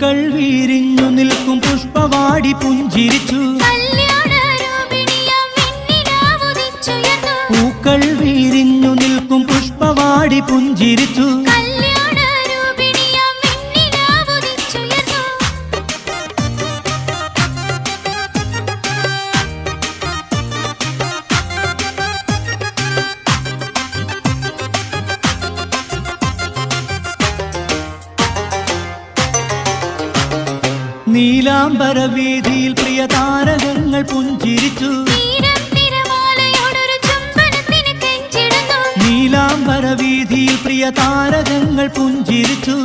പൂക്കൾ വീരിഞ്ഞു നിൽക്കും പുഷ്പവാടി പുഞ്ചിരിച്ചു പൂക്കൾ വീരിഞ്ഞു നിൽക്കും പുഷ്പവാടി പുഞ്ചിരിച്ചു നീലാംബര വീതിയിൽ പ്രിയ താരകങ്ങൾ പുഞ്ചിരിച്ചു നീലാംബര വീതിയിൽ പ്രിയ താരകങ്ങൾ പുഞ്ചിരിച്ചു